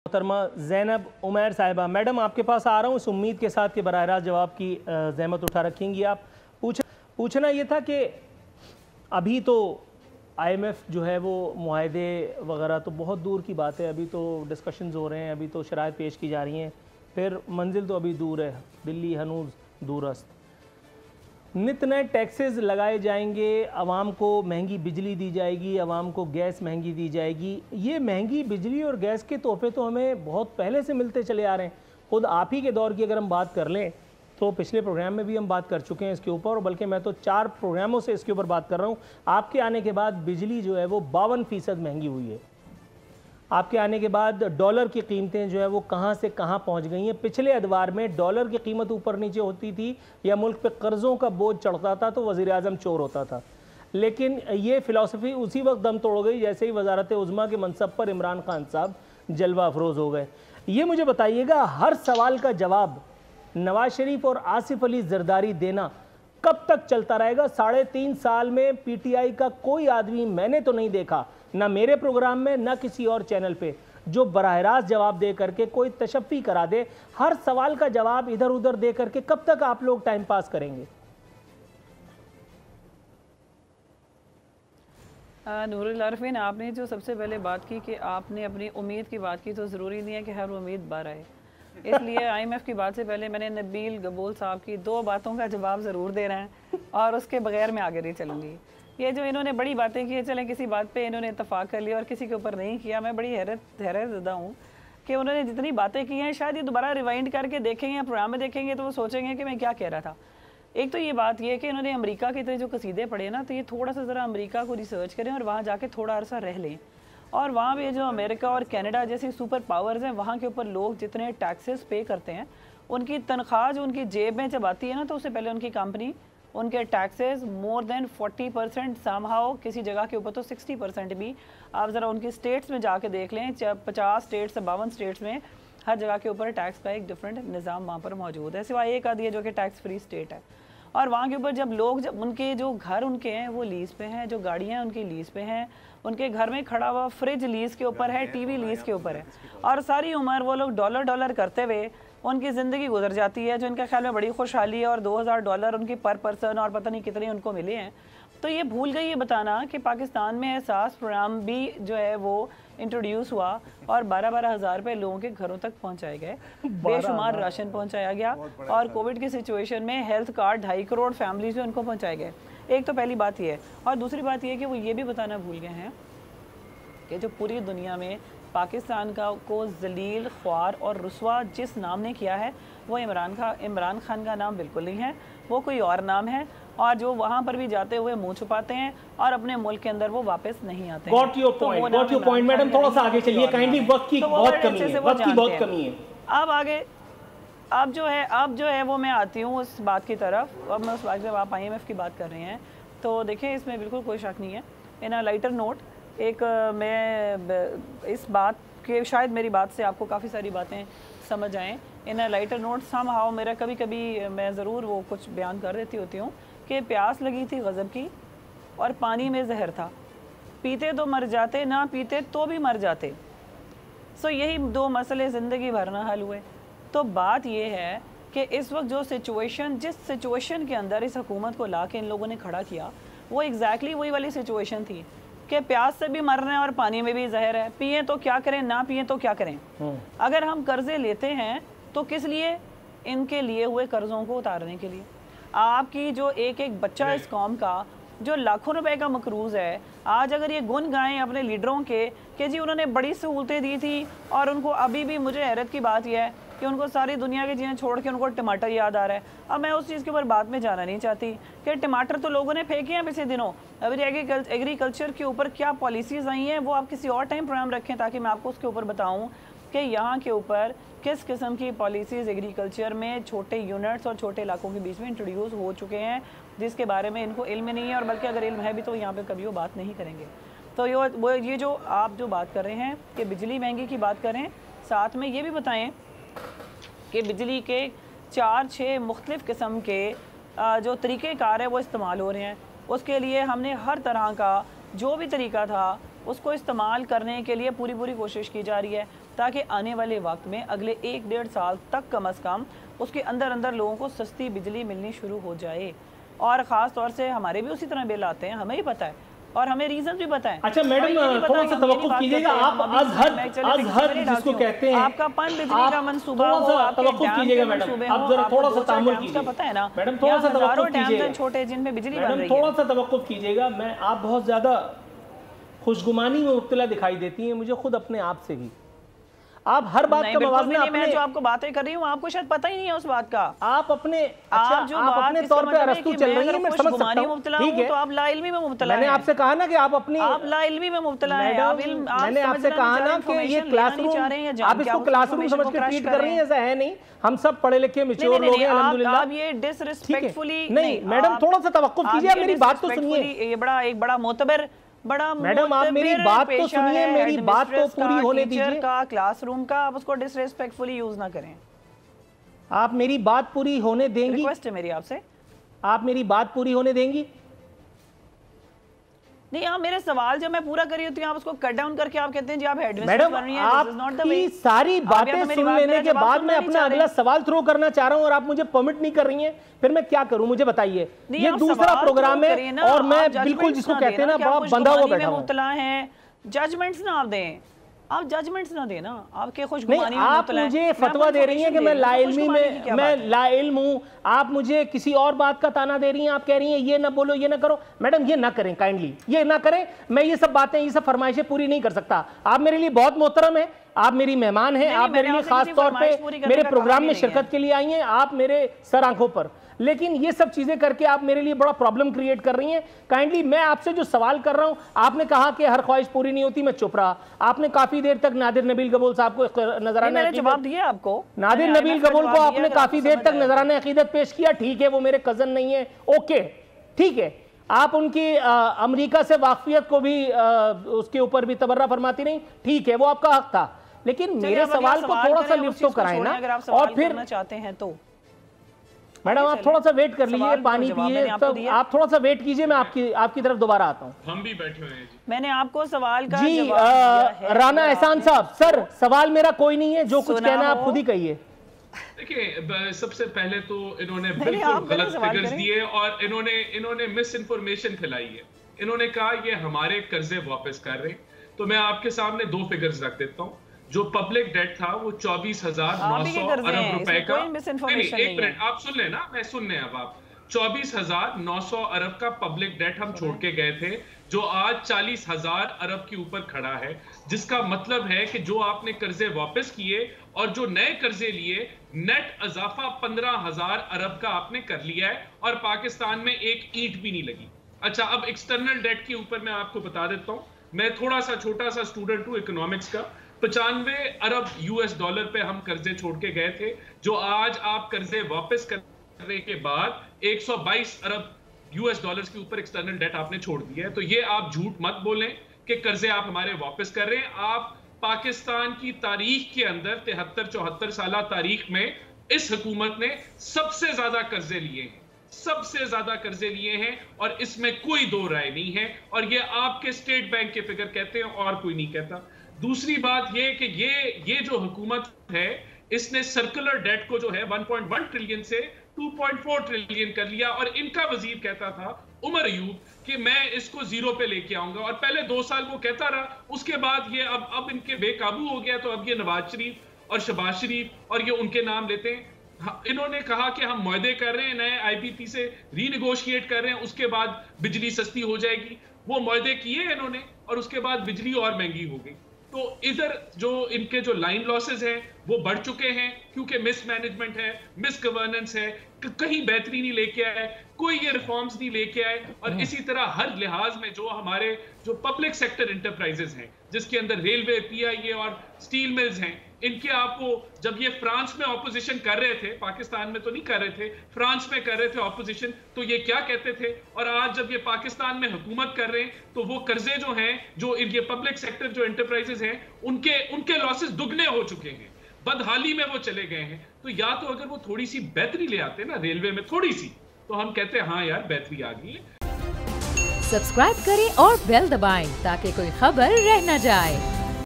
मोहतरमा ज़ैनब उमैर साहिबा, मैडम आपके पास आ रहा हूँ इस उम्मीद के साथ कि बराह रास्त जवाब की ज़हमत उठा रखेंगी आप। पूछना ये था कि अभी तो IMF जो है वो मुआहदे वगैरह तो बहुत दूर की बात है, अभी तो डिस्कशंस हो रहे हैं, अभी तो शराइत पेश की जा रही हैं, फिर मंजिल तो अभी दूर है, दिल्ली हनूज़ दूरस्त। नित नए टैक्सेस लगाए जाएंगे, आवाम को महंगी बिजली दी जाएगी, आवाम को गैस महंगी दी जाएगी। ये महंगी बिजली और गैस के तोहफे तो हमें बहुत पहले से मिलते चले आ रहे हैं। खुद आप ही के दौर की अगर हम बात कर लें तो पिछले प्रोग्राम में भी हम बात कर चुके हैं इसके ऊपर, और बल्कि मैं तो 4 प्रोग्रामों से इसके ऊपर बात कर रहा हूँ। आपके आने के बाद बिजली जो है वो 52% महंगी हुई है। आपके आने के बाद डॉलर की कीमतें जो है वो कहाँ से कहाँ पहुँच गई हैं। पिछले अदवार में डॉलर की कीमत ऊपर नीचे होती थी या मुल्क पे कर्ज़ों का बोझ चढ़ता था तो वज़ीर आज़म चोर होता था, लेकिन ये फ़िलासफ़ी उसी वक्त दम तोड़ गई जैसे ही वज़ारत उज़्मा के मनसब पर इमरान खान साहब जलवा अफरोज़ हो गए। ये मुझे बताइएगा, हर सवाल का जवाब नवाज शरीफ और आसिफ अली जरदारी देना कब तक चलता रहेगा? 3.5 साल में PTI का कोई आदमी मैंने तो नहीं देखा, ना मेरे प्रोग्राम में ना किसी और चैनल पे, जो बराह रास्त जवाब दे करके कोई तशफ़ी करा दे। हर सवाल का जवाब इधर उधर दे करके कब तक आप लोग टाइम पास करेंगे? नूरुल अरफीन, आपने जो सबसे पहले बात की कि आपने अपनी उम्मीद की बात की, तो ज़रूरी नहीं है कि हर उम्मीद बार आए, इसलिए IMF की बात से पहले मैंने नबील गबूल साहब की 2 बातों का जवाब ज़रूर देना है और उसके बगैर मैं आगे नहीं चलूँगी। ये जो इन्होंने बड़ी बातें की है, चलें किसी बात पे इन्होंने इत्तफाक कर लिया और किसी के ऊपर नहीं किया। मैं बड़ी हैरतज़दा हूँ कि उन्होंने जितनी बातें की हैं, शायद ये दोबारा रिवाइंड करके देखेंगे या प्रोग्राम में देखेंगे तो वो सोचेंगे कि मैं क्या कह रहा था। एक तो ये बात ये है कि इन्होंने अमेरिका के तो जो कसीदे पढ़े ना, तो ये थोड़ा सा ज़रा अमेरिका को रिसर्च करें और वहाँ जाके थोड़ा अरसा रह लें, और वहाँ पे जो अमेरिका और कनाडा जैसी सुपर पावर्स हैं, वहाँ के ऊपर लोग जितने टैक्सेस पे करते हैं, उनकी तनख्वाह जो उनकी जेब में जब आती है ना, तो उससे पहले उनकी कंपनी उनके टैक्सेस मोर देन 40% समहाउ, किसी जगह के ऊपर तो 60% भी। आप ज़रा उनकी स्टेट्स में जाके देख लें, 50 स्टेट्स से 52 स्टेट्स में हर जगह के ऊपर टैक्स का एक डिफरेंट निज़ाम वहाँ पर मौजूद है, सिवाय एक आधी है जो कि टैक्स फ्री स्टेट है। और वहाँ के ऊपर जब लोग, जब उनके जो घर उनके हैं वो लीज़ पे हैं, जो गाड़ियाँ उनकी लीज़ पे हैं, उनके घर में खड़ा हुआ फ्रिज लीज़ के ऊपर है, TV लीज़ के ऊपर है, और सारी उम्र वो लोग डॉलर करते हुए उनकी ज़िंदगी गुजर जाती है, जो इनके ख्याल में बड़ी खुशहाली है, और $2000 उनकी पर पर्सन और पता नहीं कितने उनको मिले हैं। तो ये भूल गई ये बताना कि पाकिस्तान में एहसास प्रोग्राम भी जो है वो इंट्रोड्यूस हुआ और 12-12 हज़ार रुपये लोगों के घरों तक पहुंचाए गए, बेशुमार राशन पहुंचाया गया, और कोविड की सिचुएशन में हेल्थ कार्ड 2.5 करोड़ फैमिलीज में उनको पहुंचाए गए। एक तो पहली बात ये है, और दूसरी बात ये है कि वो ये भी बताना भूल गए हैं कि जो पूरी दुनिया में पाकिस्तान को जलील, ख्वार और रुस्वा जिस नाम ने किया है, वो इमरान खान का नाम बिल्कुल नहीं है, वो कोई और नाम है, और जो वहाँ पर भी जाते हुए मुंह छुपाते हैं और अपने मुल्क के अंदर वो वापस नहीं आते हैं। गॉट योर पॉइंट मैडम, थोड़ा सा आगे चलिए काइंडली, वक्त की बहुत कमी है। अब आगे अब जो है वो मैं आती हूँ उस बात की तरफ। अब मैं उस बात जब आप IMF की बात कर रहे हैं तो देखिए इसमें बिल्कुल कोई शक नहीं है। इन अ लाइटर नोट, एक मैं इस बात के, शायद मेरी बात से आपको काफ़ी सारी बातें समझ आएँ। इन अ लाइटर नोट समहाउ मेरा कभी कभी मैं ज़रूर वो कुछ बयान कर देती होती हूँ कि प्यास लगी थी गज़ब की और पानी में जहर था, पीते तो मर जाते, ना पीते तो भी मर जाते। सो यही 2 मसले ज़िंदगी भर ना हल हुए। तो बात ये है कि इस वक्त जो सिचुएशन, जिस सिचुएशन के अंदर इस हुकूमत को ला के इन लोगों ने खड़ा किया, वो एग्जैक्टली वही वाली सिचुएशन थी कि प्यास से भी मर रहे हैं और पानी में भी जहर है, पिए तो क्या करें, ना पिए तो क्या करें। अगर हम कर्जे लेते हैं तो किस लिए? इनके लिए हुए कर्जों को उतारने के लिए। आपकी जो एक एक बच्चा इस कौम का जो लाखों रुपए का मकरूज़ है, आज अगर ये गुन गाएं अपने लीडरों के कि जी उन्होंने बड़ी सहूलतें दी थी, और उनको अभी भी, मुझे हैरत की बात यह है कि उनको सारी दुनिया की चीज़ें छोड़ के उनको टमाटर याद आ रहा है। अब मैं उस चीज़ के ऊपर बात में जाना नहीं चाहती कि टमाटर तो लोगों ने फेंके हैं पिछले दिनों। अभी एग्रीकल्चर के ऊपर क्या पॉलिसीज़ आई हैं वो आप किसी और टाइम प्रोग्राम रखें ताकि मैं आपको उसके ऊपर बताऊँ कि यहाँ के ऊपर किस किस्म की पॉलिसीज़ एग्रीकल्चर में छोटे यूनिट्स और छोटे इलाकों के बीच में इंट्रोड्यूस हो चुके हैं, जिसके बारे में इनको इल्म नहीं है, और बल्कि अगर इल्म है भी तो यहाँ पे कभी वो बात नहीं करेंगे। तो ये जो आप जो बात कर रहे हैं कि बिजली महंगी की बात करें, साथ में ये भी बताएं कि बिजली के 4-6 मुख्तलिफ़ किस्म के जो तरीक़ेकार है वो इस्तेमाल हो रहे हैं। उसके लिए हमने हर तरह का जो भी तरीका था उसको इस्तेमाल करने के लिए पूरी कोशिश की जा रही है ताकि आने वाले वक्त में अगले 1-1.5 साल तक कम अज़ कम उसके अंदर अंदर लोगों को सस्ती बिजली मिलनी शुरू हो जाए। और ख़ास तौर से हमारे भी उसी तरह बिल आते हैं, हमें ही पता है और हमें रीजन भी पता है। अच्छा मैडम थोड़ा सा तवक्कुफ कीजिएगा, आप अज़हर जिसको कहते हैं, आपका पन बिजली का मंसूबा हो, आपके डैम के मंसूबे हो, आप जरा थोड़ा सा तामुल कीजिए, पता है ना मैडम थोड़ा सा तवक्कुफ कीजिएगा, छोटे जिनमें बिजली बन रही है, थोड़ा सा तवक्कुफ कीजिएगा। मैं आप बहुत ज्यादा खुशगुमानी में मुब्तला दिखाई देती हैं मुझे खुद अपने आप से ही। आप हर बात का मवाज़ना अपने, मैं जो आपको बातें कर रही हूँ आपको शायद पता ही नहीं है उस बात का। आप अपने आप अपने तौर पे अरस्तू चल रही है, मैं समझ सकता हूँ, ठीक है, तो आप लाइल्मी में मुब्तला हैं। मैंने आपसे कहा ना कि आप अपनी लाइल्मी में मुब्तला हैं। मैंने आपसे कहा ना कि ये क्लासरूम, आप इसको क्लासरूम समझ के ट्रीट कर रही हैं, ऐसा है नहीं। हम सब पढ़े लिखे मैच्योर लोग हैं अल्हम्दुलिल्लाह। आप ये डिसरिस्पेक्टफुली नहीं मैडम, थोड़ा सा तवक्कुफ कीजिए, मेरी बात तो सुनिए। ये एक बड़ा मोतबर मैडम आप मेरी बात तो सुनिए, मेरी बात तो पूरी होने दीजिए। का क्लासरूम का आप उसको डिसरिस्पेक्टफुली यूज ना करें। आप मेरी बात पूरी होने देंगी? रिक्वेस्ट है मेरी आपसे, आप मेरी बात पूरी होने देंगी? नहीं, आप मेरे सवाल जब मैं पूरा करी होती हूँ आप उसको कट डाउन करके आप कहते हैं जी आप मैडम आपकी सारी बातें सुन लेने के बाद मैं अपना अगला सवाल थ्रो करना चाह रहा हूँ और आप मुझे परमिट नहीं कर रही हैं, फिर मैं क्या करूं मुझे बताइए। ये दूसरा प्रोग्राम है और मैं बिल्कुल जिसको कहते हैं ना बड़ा बंधा हुआ बैठा हूं। जजमेंट्स ना आप दें, आप जजमेंट्स ना देना, आपके खुशगुमानी में आप मुझे फतवा दे रही हैं कि मैं लाइल्मी में, मैं लाइल्म हूँ, आप मुझे किसी और बात का ताना दे रही हैं, आप कह रही हैं ये ना बोलो ये ना करो। मैडम ये ना करें, काइंडली ये ना करें, मैं ये सब बातें ये सब फरमाइशें पूरी नहीं कर सकता। आप मेरे लिए बहुत मोहतरम है, आप मेरी मेहमान हैं, आप मेरे लिए खास तौर पे मेरे प्रोग्राम में शिरकत के लिए आई हैं, आप मेरे सर आंखों पर, लेकिन ये सब चीजें करके आप मेरे लिए बड़ा प्रॉब्लम क्रिएट कर रही हैं। काइंडली मैं आपसे जो सवाल कर रहा हूं, आपने कहा कि हर ख्वाहिश पूरी नहीं होती, मैं चुप रहा। आपने काफी देर तक नादिर नबील गबोल साहब को नजराना जवाब दिया आपको, नादिर नबील गबोल को आपने काफी देर तक नजराना अकीदत पेश किया, ठीक है, वो मेरे कजन नहीं है, ओके ठीक है। आप उनकी अमेरिका से वाकफियत को भी उसके ऊपर भी तबर्रा फरमाती नहीं, ठीक है, वो आपका हक था, लेकिन मेरे सवाल को थोड़ा सा लिफ्ट तो कराएं ना। और फिर चाहते हैं तो मैडम आप थोड़ा सा वेट कर लीजिए, पानी पिए, तब आप थोड़ा सा वेट कीजिए, मैं आपकी तरफ दोबारा आता हूँ। हम भी बैठे हुए हैं जी। मैंने आपको सवाल का जी राना एहसान साहब, सर सवाल मेरा कोई नहीं है, जो कुछ कहना आप खुद ही कहिए। देखिए सबसे पहले तो इन्होंने बिल्कुल गलत फिगर्स दिए और इन्होंने मिस इन्फॉर्मेशन फैलाई है। इन्होंने कहा ये हमारे कर्जे वापस कर रहे, तो मैं आपके सामने दो फिगर्स रख देता हूँ। जो पब्लिक डेट था वो 24,900 अरब रुपए का, एक मिनट आप सुन लेना, मैं सुन लें अब आप। 24,900 अरब का पब्लिक डेट हम छोड़ के गए थे, जो आज 40,000 अरब के ऊपर खड़ा है, जिसका मतलब है कि जो आपने कर्जे वापस किए और जो नए कर्जे लिए, नेट इजाफा 15,000 अरब का आपने कर लिया है और पाकिस्तान में एक ईंट भी नहीं लगी। अच्छा, अब एक्सटर्नल डेट के ऊपर मैं आपको बता देता हूं, मैं थोड़ा सा छोटा सा स्टूडेंट हूं इकोनॉमिक्स का। 95 अरब US डॉलर पे हम कर्जे छोड़ के गए थे, जो आज आप कर्जे वापस करने के बाद 122 अरब US डॉलर्स के ऊपर एक्सटर्नल डेट आपने छोड़ दिया है। तो ये आप झूठ मत बोलें कि कर्जे आप हमारे वापस कर रहे हैं। आप पाकिस्तान की तारीख के अंदर 73-74 साल तारीख में इस हुकूमत ने सबसे ज्यादा कर्जे लिए हैं, सबसे ज्यादा कर्जे लिए हैं, और इसमें कोई दो राय नहीं है। और ये आपके स्टेट बैंक के फिगर कहते हैं और कोई नहीं कहता। दूसरी बात ये कि ये जो हुकूमत है, इसने सर्कुलर डेट को जो है 1.1 ट्रिलियन से 2.4 ट्रिलियन कर लिया, और इनका वजीर कहता था उमर अयूब कि मैं इसको जीरो पे लेके आऊंगा, और पहले 2 साल वो कहता रहा। उसके बाद ये अब इनके बेकाबू हो गया, तो अब ये नवाज शरीफ और शहबाज शरीफ और ये उनके नाम लेते हैं। इन्होंने कहा कि हम मुआहदे कर रहे हैं, नए IPP से रीनेगोशिएट कर रहे हैं, उसके बाद बिजली सस्ती हो जाएगी। वो मुआहदे किए इन्होंने और उसके बाद बिजली और महंगी हो गई। तो इधर जो इनके जो लाइन लॉसेस हैं वो बढ़ चुके हैं, क्योंकि मिसमैनेजमेंट है, मिस गवर्नेंस है, कहीं बेहतरी नहीं लेके आए, कोई ये रिफॉर्म्स नहीं लेके आए। और इसी तरह हर लिहाज में जो हमारे जो पब्लिक सेक्टर एंटरप्राइजेस हैं, जिसके अंदर रेलवे, PIA और स्टील मिल्स हैं, इनके आपको जब ये फ्रांस में ऑपोजिशन कर रहे थे, पाकिस्तान में तो नहीं कर रहे थे, फ्रांस में कर रहे थे ऑपोजिशन, तो ये क्या कहते थे, और आज जब ये पाकिस्तान में हुकूमत कर रहे हैं, तो वो कर्जे जो हैं, जो ये पब्लिक सेक्टर जो एंटरप्राइजेस हैं, उनके लॉसेस दुगने हो चुके हैं, बदहाली में वो चले गए हैं। तो या तो अगर वो थोड़ी सी बेहतरी ले आते ना रेलवे में, थोड़ी सी, तो हम कहते हैं हाँ यार बेहतरी आ गई है। सब्सक्राइब करें और बेल दबाएं ताकि कोई खबर रह न जाए।